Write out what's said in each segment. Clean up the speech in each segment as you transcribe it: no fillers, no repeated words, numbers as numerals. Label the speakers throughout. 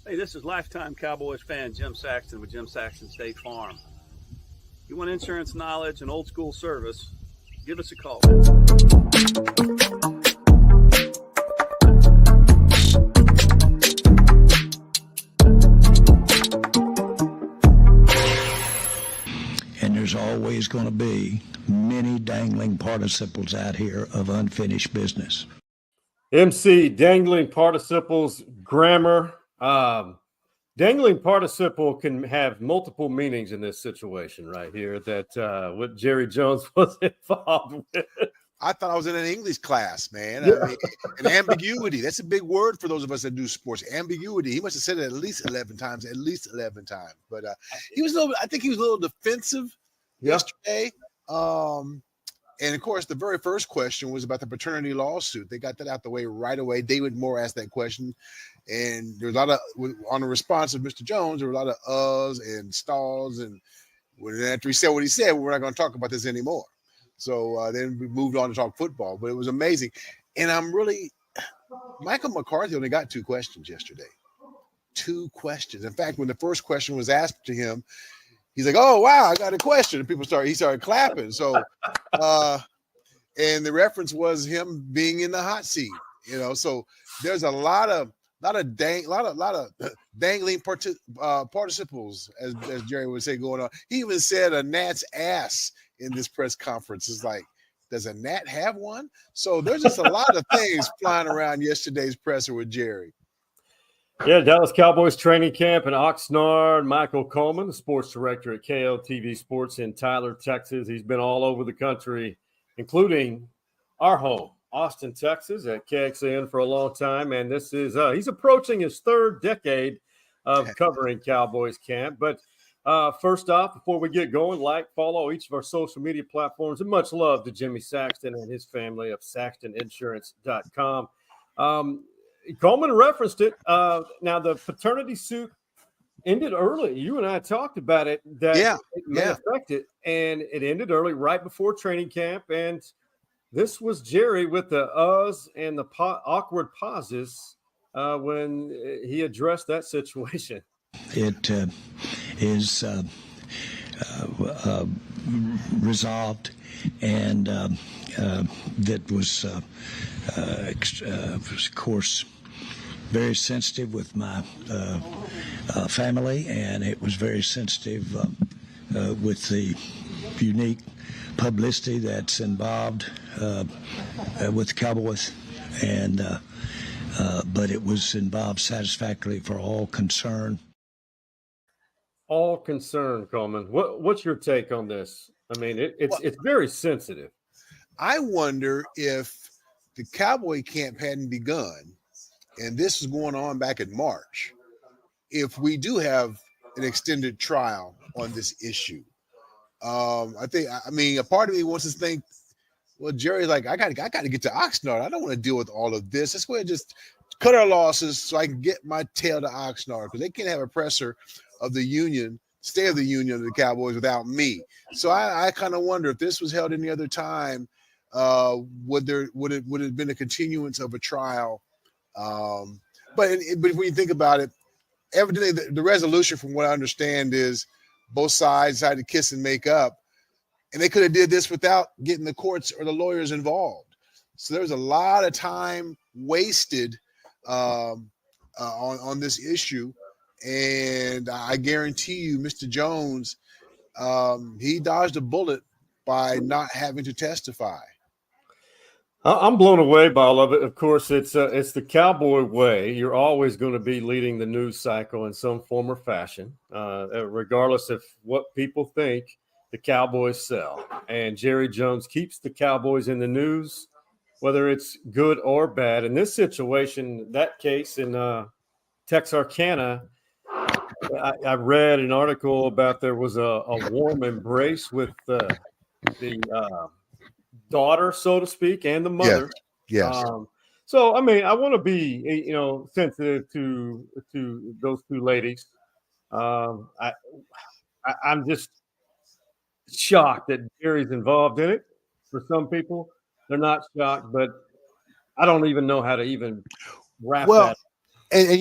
Speaker 1: Hey, this is lifetime Cowboys fan Jim Saxton with Jim Saxton State Farm. You want insurance knowledge and old school service? Give us a call.
Speaker 2: And there's always going to be many dangling participles out here of unfinished business.
Speaker 3: MC, dangling participles, grammar. Dangling participle can have multiple meanings in this situation right here that what Jerry Jones was involved with.
Speaker 4: I thought I was in an English class, man. Yeah. I mean, and ambiguity, that's a big word for those of us that do sports. Ambiguity. He must have said it at least 11 times. But I think he was a little defensive yesterday. And of course, the very first question was about the paternity lawsuit. They got that out the way right away. David Moore asked that question. And there's a lot of, on the response of Mr. Jones, there were a lot of uhs and stalls. And after he said what he said, we're not going to talk about this anymore. So then we moved on to talk football. But it was amazing. And Michael McCarthy only got 2 questions yesterday. 2 questions. In fact, when the first question was asked to him, he's like, "Oh, wow, I got a question." And he started clapping. So, and the reference was him being in the hot seat, so there's a lot of dangling participles, as Jerry would say, going on. He even said a gnat's ass in this press conference. It's like, does a gnat have one? So there's just a lot of things flying around yesterday's presser with Jerry.
Speaker 3: Yeah, Dallas Cowboys training camp in Oxnard. Michael Coleman, the sports director at KLTV Sports in Tyler, Texas. He's been all over the country, including our home, Austin, Texas, at KXN for a long time. And this is he's approaching his 3rd decade of covering Cowboys camp. But first off, before we get going, follow each of our social media platforms. And much love to Jimmy Saxton and his family of SaxtonInsurance.com. Coleman referenced it. Now, the paternity suit ended early. You and I talked about it. It may affect it, and it ended early, right before training camp. And this was Jerry with the uhs and the awkward pauses when he addressed that situation.
Speaker 2: It is resolved, and that was, of course, very sensitive with my family, and it was very sensitive with the unique publicity that's involved with the Cowboys, and but it was involved satisfactorily for all concerned.
Speaker 3: All concerned, Coleman. What's your take on this? I mean, it's very sensitive.
Speaker 4: I wonder if the Cowboy camp hadn't begun, and this was going on back in March, if we do have an extended trial on this issue. A part of me wants to think, well, Jerry's like, I got to get to Oxnard. I don't want to deal with all of this. Let's go ahead and just cut our losses so I can get my tail to Oxnard, because they can't have a presser of the union, state of the union of the Cowboys without me. So I kind of wonder if this was held any other time, would it have been a continuance of a trial? But when you think about it, evidently the resolution, from what I understand, is both sides decided to kiss and make up, and they could have did this without getting the courts or the lawyers involved. So there's a lot of time wasted on this issue, and I guarantee you, Mr. Jones, he dodged a bullet by not having to testify.
Speaker 3: I'm blown away by all of it. Of course, it's the Cowboy way. You're always going to be leading the news cycle in some form or fashion, regardless of what people think the Cowboys sell. And Jerry Jones keeps the Cowboys in the news, whether it's good or bad. In this situation, that case in Texarkana, I read an article about there was a warm embrace with the daughter, so to speak, and the mother.
Speaker 4: Yes.
Speaker 3: So, I mean, I want to be, sensitive to those 2 ladies. I'm just shocked that Jerry's involved in it. For some people, they're not shocked, but I don't even know how to even wrap that.
Speaker 4: And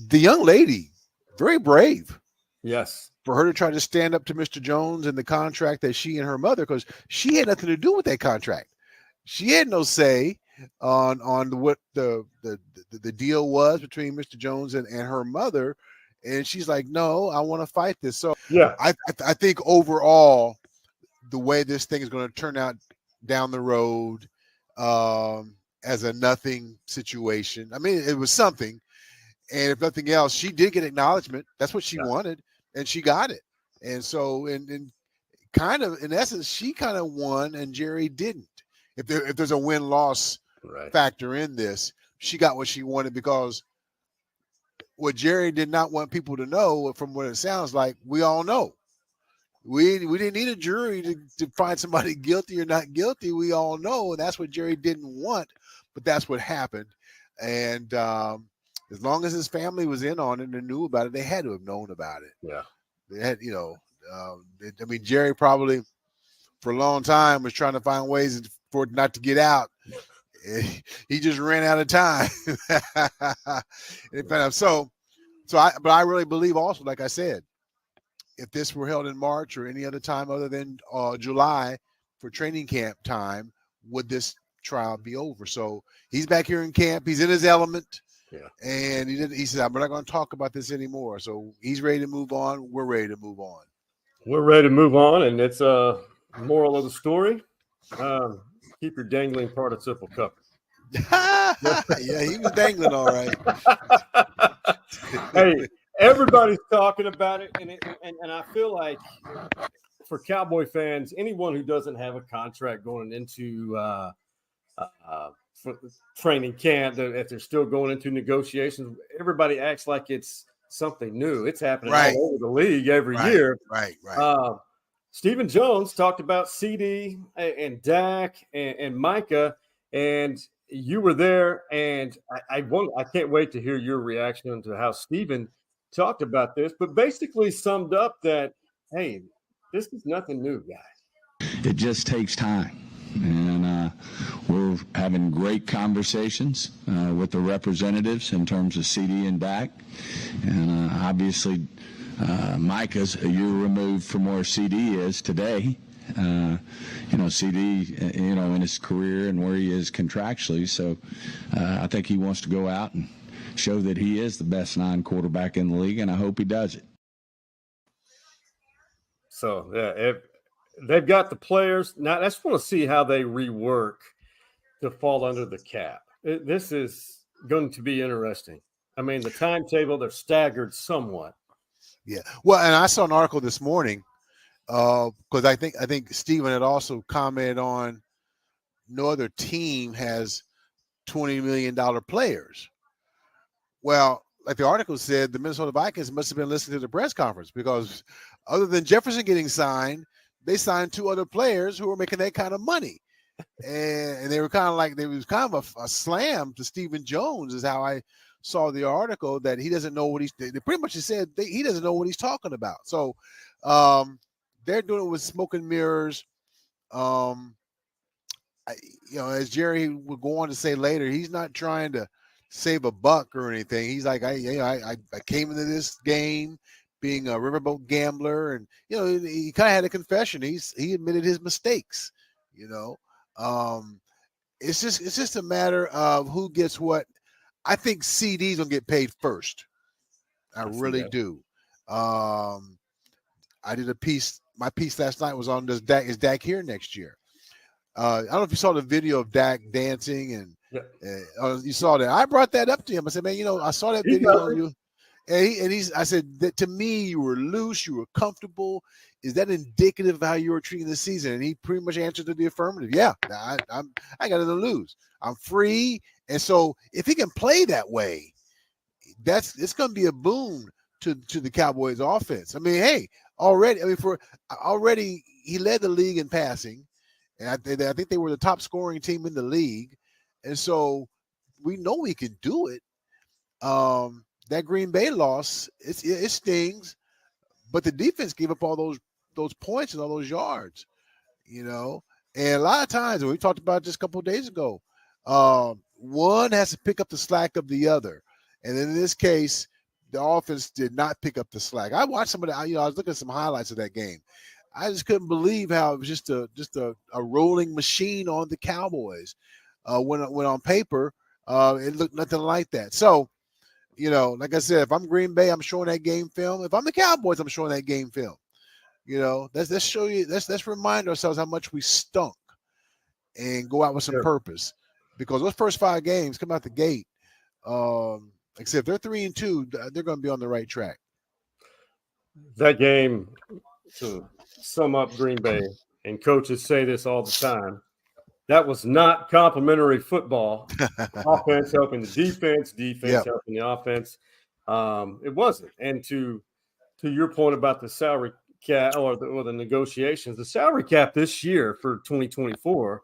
Speaker 4: the young lady, very brave
Speaker 3: Yes.
Speaker 4: for her to try to stand up to Mr. Jones and the contract that she and her mother, because she had nothing to do with that contract. She had no say on what the deal was between Mr. Jones and her mother. And she's like, no, I want to fight this. So
Speaker 3: Yeah.
Speaker 4: I think overall, the way this thing is going to turn out down the road as a nothing situation. I mean, it was something. And if nothing else, she did get acknowledgement. That's what she wanted, and she got it. And so, and kind of, in essence, she kind of won, and Jerry didn't. If there's a win-loss factor in this, she got what she wanted, because what Jerry did not want people to know, from what it sounds like, we all know. We didn't need a jury to find somebody guilty or not guilty. We all know, and that's what Jerry didn't want, but that's what happened. And as long as his family was in on it and knew about it, they had to have known about it.
Speaker 3: Yeah.
Speaker 4: They had, I mean, Jerry probably for a long time was trying to find ways for it not to get out. He just ran out of time. But I really believe also, like I said, if this were held in March or any other time other than July for training camp time, would this trial be over? So he's back here in camp. He's in his element.
Speaker 3: Yeah. And
Speaker 4: he said, we're not going to talk about this anymore. So he's ready to move on. We're ready to move on.
Speaker 3: We're ready to move on. And it's a moral of the story. Keep your dangling participle covered.
Speaker 4: Yeah, he was dangling all right.
Speaker 3: Hey, everybody's talking about it, and I feel like for Cowboy fans, anyone who doesn't have a contract going into for training camp, if they're still going into negotiations, everybody acts like it's something new. It's happening all over the league every year.
Speaker 4: Right.
Speaker 3: Stephen Jones talked about Cee Dee and Dak and Micah, and you were there, and I can't wait to hear your reaction to how Stephen talked about this, but basically summed up that, hey, this is nothing new, guys.
Speaker 2: It just takes time. And we're having great conversations with the representatives in terms of Cee Dee and Dak. And obviously, Micah's a year removed from where Cee Dee is today. Cee Dee, in his career and where he is contractually. So I think he wants to go out and show that he is the best non-quarterback in the league, and I hope he does it.
Speaker 3: So, yeah, they've got the players. Now, I just want to see how they rework to fall under the cap. This is going to be interesting. I mean, the timetable, they're staggered somewhat.
Speaker 4: Yeah. Well, and I saw an article this morning because I think Stephen had also commented on no other team has $20 million players. Well, like the article said, the Minnesota Vikings must have been listening to the press conference, because other than Jefferson getting signed, they signed two other players who were making that kind of money. And they were kind of like, there was kind of a slam to Stephen Jones is how I saw the article, that he doesn't know what they pretty much said he doesn't know what he's talking about. So they're doing it with smoke and mirrors. As Jerry would go on to say later, he's not trying to save a buck or anything. He's like, I came into this game being a riverboat gambler, and he kind of had a confession. He admitted his mistakes. It's just a matter of who gets what. I think Cee Dee's gonna get paid first. I really do. I did a piece. My piece last night was on is Dak here next year? I don't know if you saw the video of Dak dancing, and you saw that. I brought that up to him. I said, man, I saw that video on you. And I said that to me, you were loose, you were comfortable. Is that indicative of how you were treating the season? And he pretty much answered to the affirmative. Yeah, I got nothing to lose. I'm free. And so if he can play that way, it's going to be a boon to the Cowboys offense. I mean, hey, already he led the league in passing. And I think they were the top scoring team in the league. And so we know he can do it. That Green Bay loss, it stings, but the defense gave up all those points and all those yards, And a lot of times, and we talked about this a couple of days ago, one has to pick up the slack of the other. And in this case, the offense did not pick up the slack. I watched some of the, I was looking at some highlights of that game. I just couldn't believe how it was just a rolling machine on the Cowboys. When on paper, it looked nothing like that. So, like I said, if I'm Green Bay, I'm showing that game film. If I'm the Cowboys, I'm showing that game film. Let's show you. Let's remind ourselves how much we stunk, and go out with some purpose. Because those first 5 games come out the gate. Except they're 3-2, they're going to be on the right track.
Speaker 3: That game, to sum up Green Bay, and coaches say this all the time, that was not complimentary football. Offense helping the defense helping the offense. It wasn't. And to your point about the salary cap or the negotiations, the salary cap this year for 2024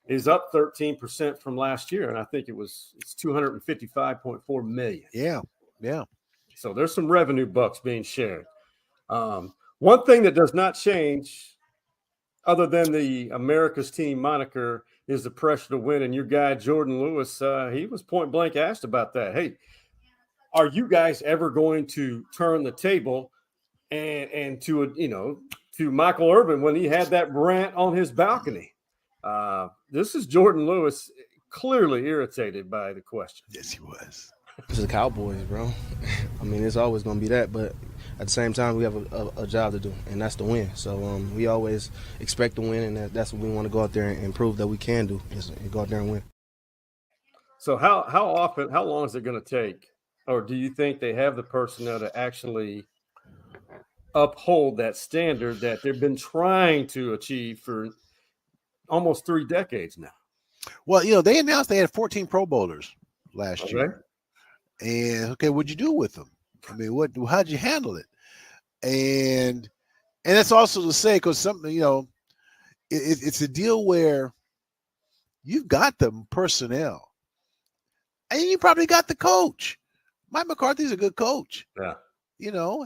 Speaker 3: is up 13% from last year, and I think it's $255.4 million.
Speaker 4: Yeah.
Speaker 3: So there's some revenue bucks being shared. One thing that does not change, other than the America's team moniker, is the pressure to win. And your guy Jordan Lewis, he was point blank asked about that. Hey, are you guys ever going to turn the table and to Michael Irvin when he had that rant on his balcony? This is Jordan Lewis, clearly irritated by the question.
Speaker 4: Yes, he was.
Speaker 5: It's the Cowboys, bro. I mean, it's always going to be that, but at the same time, we have a job to do, and that's to win. So we always expect to win, and that's what we want to go out there and prove that we can do, is go out there and win.
Speaker 3: So how long is it going to take, or do you think they have the personnel to actually uphold that standard that they've been trying to achieve for almost 3 decades now?
Speaker 4: Well, they announced they had 14 Pro Bowlers last year. And what'd you do with them? I mean, how'd you handle it? And that's also to say, because something, it's a deal where you've got the personnel, and you probably got the coach. Mike McCarthy's a good coach.
Speaker 3: Yeah.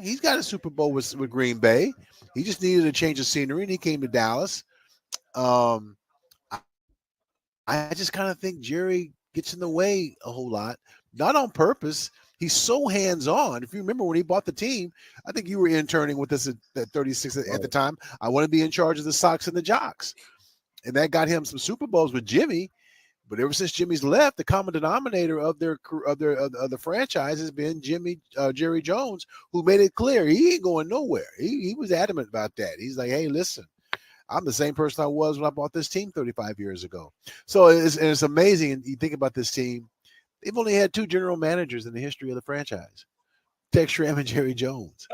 Speaker 4: He's got a Super Bowl with Green Bay. He just needed a change of scenery, and he came to Dallas. I just kind of think Jerry gets in the way a whole lot, not on purpose. He's so hands-on. If you remember when he bought the team, I think you were interning with us at 36 at the time. I want to be in charge of the Sox and the Jocks. And that got him some Super Bowls with Jimmy. But ever since Jimmy's left, the common denominator of the franchise has been Jerry Jones, who made it clear he ain't going nowhere. He was adamant about that. He's like, hey, listen, I'm the same person I was when I bought this team 35 years ago. So it's amazing. And you think about this team, they've only had 2 general managers in the history of the franchise, Tex Schramm and Jerry Jones.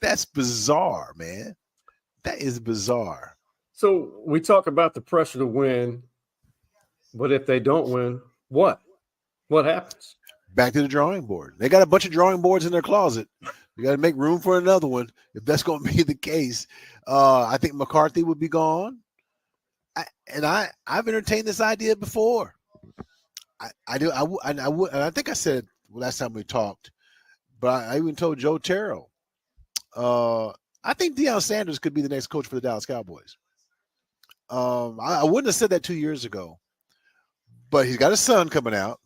Speaker 4: That's bizarre, man. That is bizarre.
Speaker 3: So we talk about the pressure to win, but if they don't win, what? What happens?
Speaker 4: Back to the drawing board. They got a bunch of drawing boards in their closet. You got to make room for another one if that's going to be the case. I think McCarthy would be gone. I've entertained this idea before. I do. I would, and I think I said last time we talked, but I even told Joe Terrell. I think Deion Sanders could be the next coach for the Dallas Cowboys. I wouldn't have said that 2 years ago, but he's got a son coming out,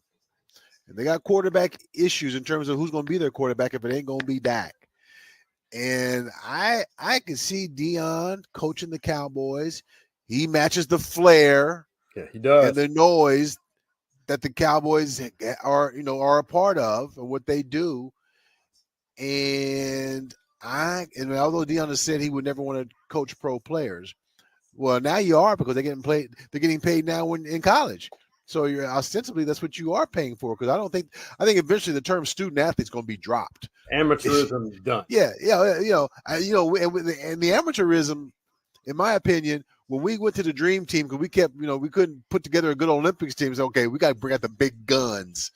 Speaker 4: and they got quarterback issues in terms of who's going to be their quarterback if it ain't going to be Dak. And I can see Deion coaching the Cowboys. He matches the flair,
Speaker 3: he does,
Speaker 4: and the noise that the Cowboys are a part of and what they do. And although Deion has said he would never want to coach pro players, well, now you are, because they're getting paid now in college. So you're ostensibly that's what you are paying for. Because I think eventually the term student athlete is going to be dropped.
Speaker 3: Amateurism is done.
Speaker 4: Yeah. And the amateurism, in my opinion, when we went to the dream team, because we kept, we couldn't put together a good Olympics team. So, okay, we got to bring out the big guns.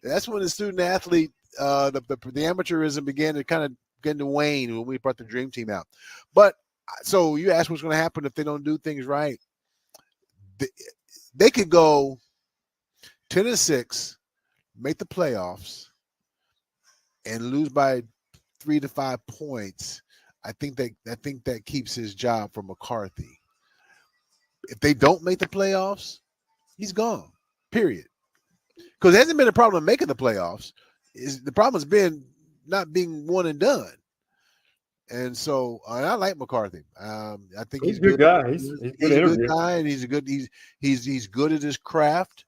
Speaker 4: That's when the student athlete, the amateurism began to wane when we brought the dream team out. But so you ask what's going to happen if they don't do things right. They could go 10-6, make the playoffs, and lose by 3 to 5 points. I think that keeps his job for McCarthy. If they don't make the playoffs, he's gone. Period. Because it hasn't been a problem making the playoffs. The problem has been not being one and done. And so and I like McCarthy. I think
Speaker 3: He's a good guy. He's
Speaker 4: He's
Speaker 3: good
Speaker 4: a good
Speaker 3: interview.
Speaker 4: guy, and he's good at his craft.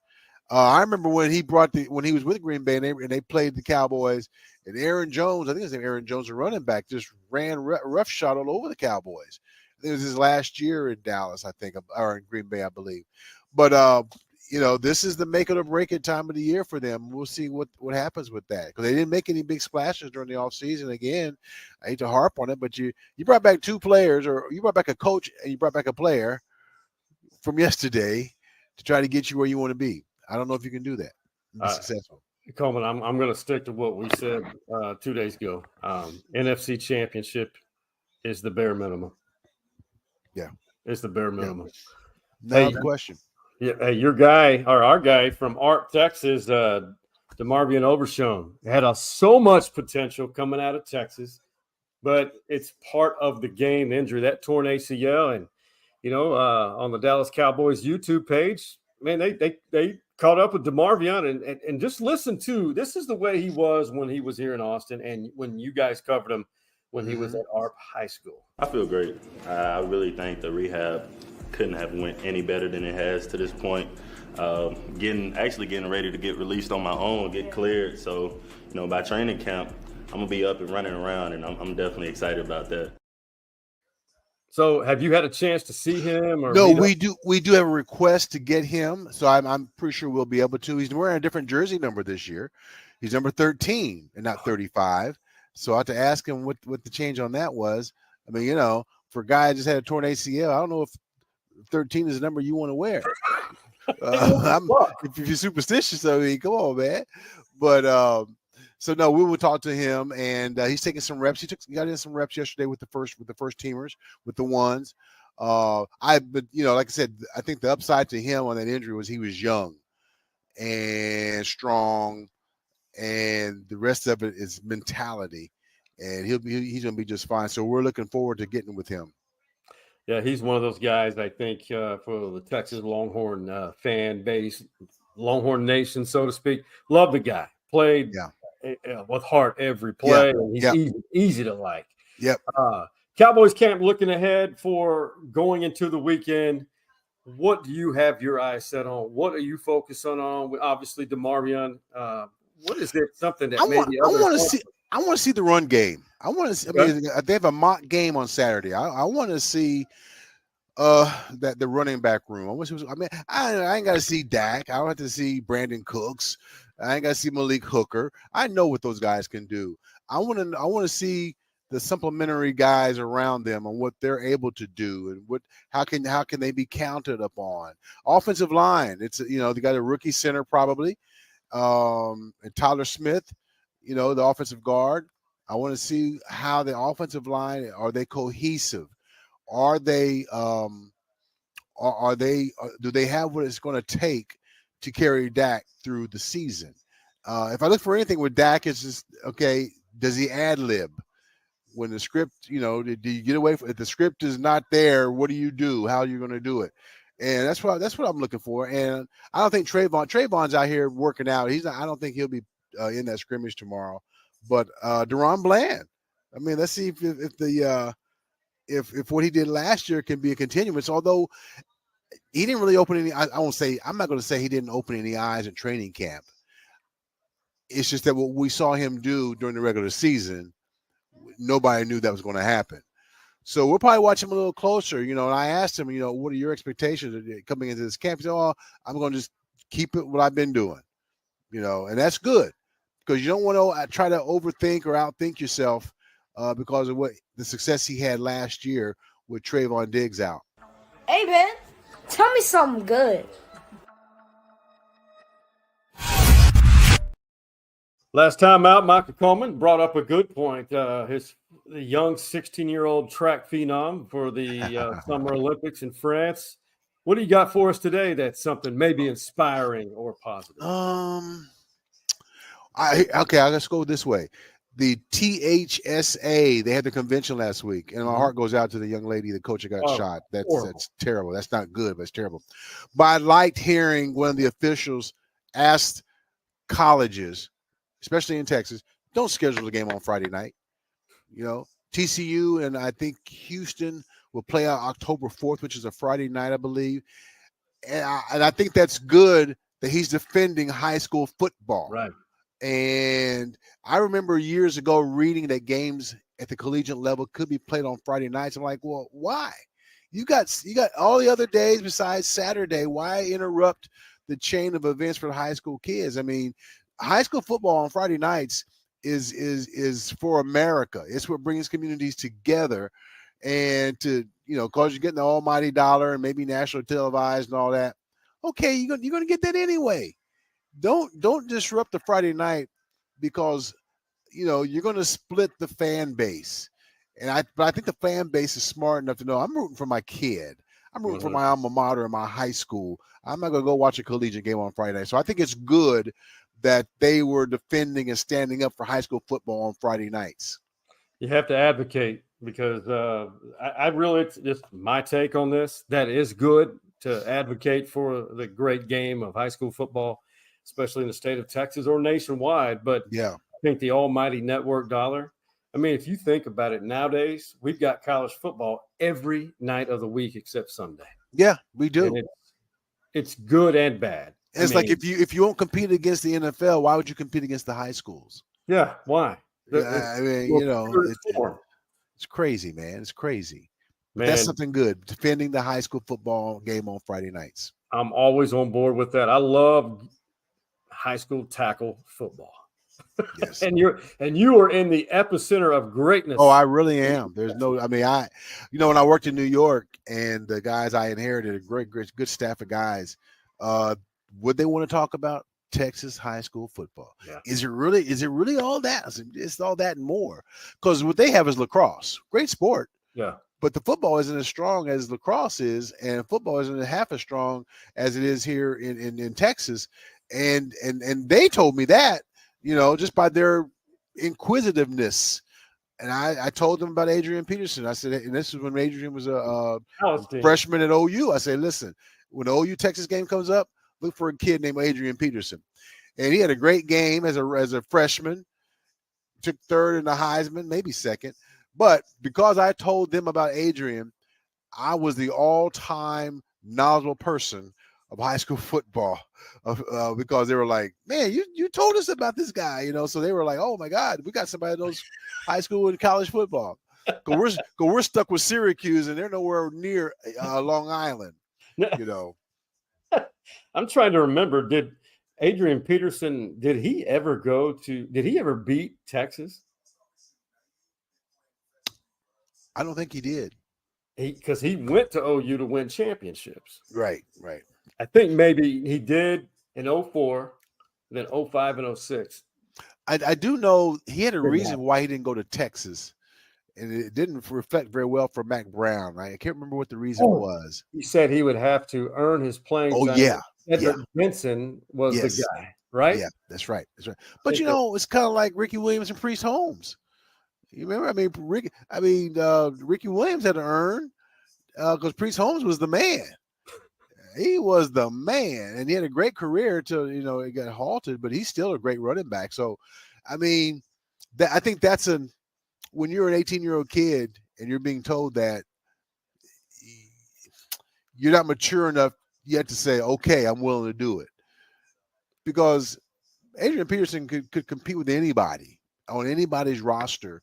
Speaker 4: I remember when he was with Green Bay and they played the Cowboys, and Aaron Jones, I think his name Aaron Jones, a running back, just ran roughshod all over the Cowboys. I think it was his last year in Dallas, I think, or in Green Bay, I believe. But this is the make it or break it time of the year for them. We'll see what happens with that, because they didn't make any big splashes during the offseason. Again, I hate to harp on it, but you brought back 2 players, or you brought back a coach and you brought back a player from yesterday to try to get you where you want to be. I don't know if you can do that and be successful.
Speaker 3: Coleman, I'm going to stick to what we said 2 days ago. NFC Championship is the bare minimum.
Speaker 4: Yeah.
Speaker 3: It's the bare minimum.
Speaker 4: Now the question.
Speaker 3: Yeah, hey, your guy, or our guy from Art, Texas, DeMarvion Overshown, had so much potential coming out of Texas, but it's part of the game injury, that torn ACL. And, on the Dallas Cowboys YouTube page, man, they caught up with DeMarvion and just listen to, this is the way he was when he was here in Austin and when you guys covered him when he was at ARP High School.
Speaker 6: I feel great. I really think the rehab couldn't have went any better than it has to this point. Getting ready to get released on my own, get cleared. So, by training camp, I'm gonna be up and running around, and I'm definitely excited about that.
Speaker 3: So, have you had a chance to see him? Or
Speaker 4: no, we do have a request to get him. So I'm pretty sure we'll be able to. He's wearing a different jersey number this year. He's number 13 and not 35. So I have to ask him what the change on that was. I mean, for a guy that just had a torn ACL, I don't know if 13 is the number you want to wear. If you're superstitious, I mean, come on, man. But so no, we will talk to him, and he's taking some reps. He got in some reps yesterday with the first teamers, with the ones. But like I said, I think the upside to him on that injury was he was young and strong, and the rest of it is mentality, and he's going to be just fine. So we're looking forward to getting with him.
Speaker 3: Yeah, he's one of those guys, I think, for the Texas Longhorn fan base, Longhorn Nation, so to speak. Love the guy. Played with heart every play.
Speaker 4: Yeah.
Speaker 3: And he's easy to like.
Speaker 4: Yep.
Speaker 3: Cowboys camp looking ahead for going into the weekend. What do you have your eyes set on? What are you focusing on? Obviously, DeMarvion. What is it? Something that I
Speaker 4: want to see the run game. I want to see. I mean, they have a mock game on Saturday. I want to see that the running back room. I ain't got to see Dak. I don't have to see Brandon Cooks. I ain't got to see Malik Hooker. I know what those guys can do. I want to see the supplementary guys around them and what they're able to do, and how can they be counted upon. Offensive line. It's they got a rookie center probably, and Tyler Smith. The offensive guard. I want to see how the offensive line, are they cohesive? Are they do they have what it's going to take to carry Dak through the season? If I look for anything with Dak, it's just, okay, does he ad lib? When the script, do you get away from, if the script is not there, what do you do? How are you going to do it? And that's what I'm looking for. And I don't think Trayvon's out here working out. I don't think he'll be in that scrimmage tomorrow. But Deron Bland, I mean, let's see if what he did last year can be a continuance. Although he didn't really open any, I'm not going to say he didn't open any eyes in training camp. It's just that what we saw him do during the regular season, nobody knew that was going to happen. So we'll probably watch him a little closer, and I asked him, what are your expectations coming into this camp? He said, I'm going to just keep it what I've been doing, and that's good, because you don't want to try to overthink or outthink yourself because of what the success he had last year with Trayvon Diggs out.
Speaker 7: Hey, man, tell me something good.
Speaker 3: Last time out, Michael Coleman brought up a good point. The young 16-year-old track phenom for the Summer Olympics in France. What do you got for us today that's something maybe inspiring or positive?
Speaker 4: I'll just go this way. The THSA, they had the convention last week, and my heart goes out to the young lady, the coach that got shot. That's terrible. That's not good, but it's terrible. But I liked hearing one of the officials asked colleges, especially in Texas, don't schedule the game on Friday night. You know, TCU and I think Houston will play out October 4th, which is a Friday night, I believe. And I think that's good that he's defending high school football.
Speaker 3: Right.
Speaker 4: And I remember years ago reading that games at the collegiate level could be played on Friday nights. I'm like, well, why? You got all the other days besides Saturday. Why interrupt the chain of events for the high school kids? I mean, high school football on Friday nights is for America. It's what brings communities together, and to cause you're getting the almighty dollar and maybe national televised and all that. Okay, you're gonna get that anyway. Don't disrupt the Friday night because you're gonna split the fan base. But I think the fan base is smart enough to know I'm rooting for my kid. I'm rooting for my alma mater and my high school. I'm not gonna go watch a collegiate game on Friday night. So I think it's good that they were defending and standing up for high school football on Friday nights.
Speaker 3: You have to advocate because I really, it's just my take on this. That is good to advocate for the great game of high school football, especially in the state of Texas or nationwide. But
Speaker 4: yeah,
Speaker 3: I think the almighty network dollar. I mean, if you think about it nowadays, we've got college football every night of the week except Sunday.
Speaker 4: Yeah, we do.
Speaker 3: And it's good and bad.
Speaker 4: It's like if you won't compete against the NFL, why would you compete against the high schools?
Speaker 3: Yeah, why?
Speaker 4: I mean, it's crazy, man. It's crazy. Man, that's something good. Defending the high school football game on Friday nights.
Speaker 3: I'm always on board with that. I love high school tackle football.
Speaker 4: Yes.
Speaker 3: and you are in the epicenter of greatness.
Speaker 4: Oh, I really am. There's no, I mean, when I worked in New York and the guys I inherited, a good staff of guys, would they want to talk about Texas high school football?
Speaker 3: Yeah.
Speaker 4: Is it really all that? It's all that and more. Because what they have is lacrosse. Great sport.
Speaker 3: Yeah.
Speaker 4: But the football isn't as strong as lacrosse is, and football isn't half as strong as it is here in Texas. And they told me that, just by their inquisitiveness. And I told them about Adrian Peterson. I said, and this is when Adrian was a freshman at OU. I said, listen, when the OU Texas game comes up, look for a kid named Adrian Peterson. And he had a great game as a freshman, took third in the Heisman, maybe second. But because I told them about Adrian, I was the all-time knowledgeable person of high school football because they were like, man, you told us about this guy, So they were like, oh, my God, we got somebody that knows high school and college football. Because we're stuck with Syracuse, and they're nowhere near Long Island,
Speaker 3: I'm trying to remember, did Adrian Peterson, did he ever beat Texas?
Speaker 4: I don't think he did.
Speaker 3: Because he went to OU to win championships.
Speaker 4: Right.
Speaker 3: I think maybe he did in 04, then 05 and 06.
Speaker 4: I do know he had a reason why he didn't go to Texas, and it didn't reflect very well for Mac Brown. Right? I can't remember what the reason was.
Speaker 3: He said he would have to earn his playing time.
Speaker 4: Oh, yeah.
Speaker 3: Edward Benson was the guy, right?
Speaker 4: Yeah, that's right. But, it's kind of like Ricky Williams and Priest Holmes. You remember? Ricky Williams had to earn because Priest Holmes was the man. He was the man, and he had a great career till it got halted. But he's still a great running back. So, I think that's when you're an 18-year-old kid and you're being told that you're not mature enough yet to say, okay, I'm willing to do it, because Adrian Peterson could compete with anybody on anybody's roster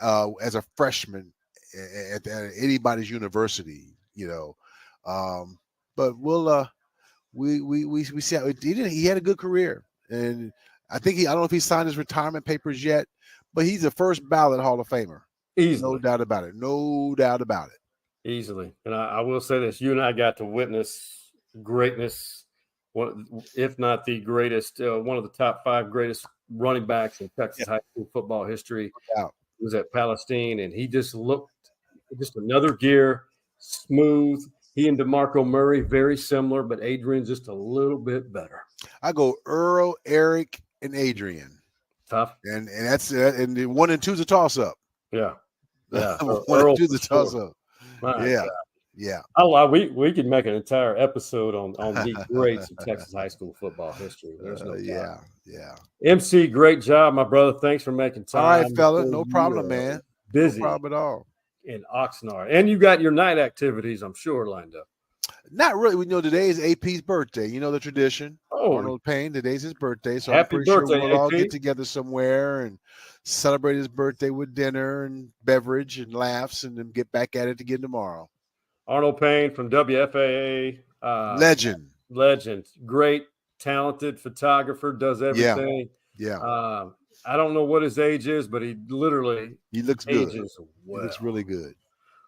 Speaker 4: as a freshman at anybody's university, But we see how he had a good career, and I think I don't know if he signed his retirement papers yet, but he's a first ballot Hall of Famer.
Speaker 3: Easily.
Speaker 4: No doubt about it.
Speaker 3: Easily. And I will say this: you and I got to witness greatness, if not the greatest, one of the top 5 greatest running backs in Texas high school football history.
Speaker 4: Yeah.
Speaker 3: He was at Palestine, and he just looked another gear, smooth. He and DeMarco Murray, very similar, but Adrian's just a little bit better.
Speaker 4: I go Earl, Eric, and Adrian.
Speaker 3: Tough.
Speaker 4: And that's and the 1 and 2's a toss-up.
Speaker 3: Yeah.
Speaker 4: 1 and 2's a toss-up. Yeah.
Speaker 3: We could make an entire episode on the greats of Texas high school football history. There's no doubt.
Speaker 4: Yeah.
Speaker 3: MC, great job, my brother. Thanks for making time.
Speaker 4: All right, fella. No problem, man.
Speaker 3: Busy.
Speaker 4: No problem at all.
Speaker 3: In Oxnard. And you got your night activities, I'm sure, lined up.
Speaker 4: Not really. We know today is AP's birthday. You know the tradition.
Speaker 3: Oh,
Speaker 4: Arnold Payne, today's his birthday. So
Speaker 3: happy
Speaker 4: I'm pretty
Speaker 3: birthday,
Speaker 4: sure we'll all
Speaker 3: AP.
Speaker 4: get together somewhere and celebrate his birthday with dinner and beverage and laughs and then get back at it again tomorrow.
Speaker 3: Arnold Payne from WFAA.
Speaker 4: Legend.
Speaker 3: Great, talented photographer, does everything.
Speaker 4: Yeah.
Speaker 3: I don't know what his age is, but he
Speaker 4: looks good.
Speaker 3: ages well.
Speaker 4: He looks really good.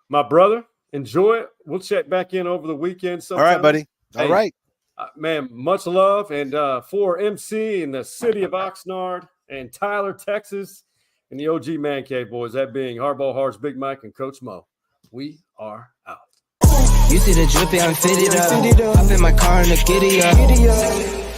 Speaker 3: My brother, enjoy it. We'll check back in over the weekend sometime.
Speaker 4: All right, buddy. All right.
Speaker 3: Man, much love. And for MC in the city of Oxnard and Tyler, Texas, and the OG Man Cave boys, that being Hardball Hards, Big Mike, and Coach Mo, we are out.
Speaker 8: You see the drippy, I'm fitted up. Hop in my car and the giddy up.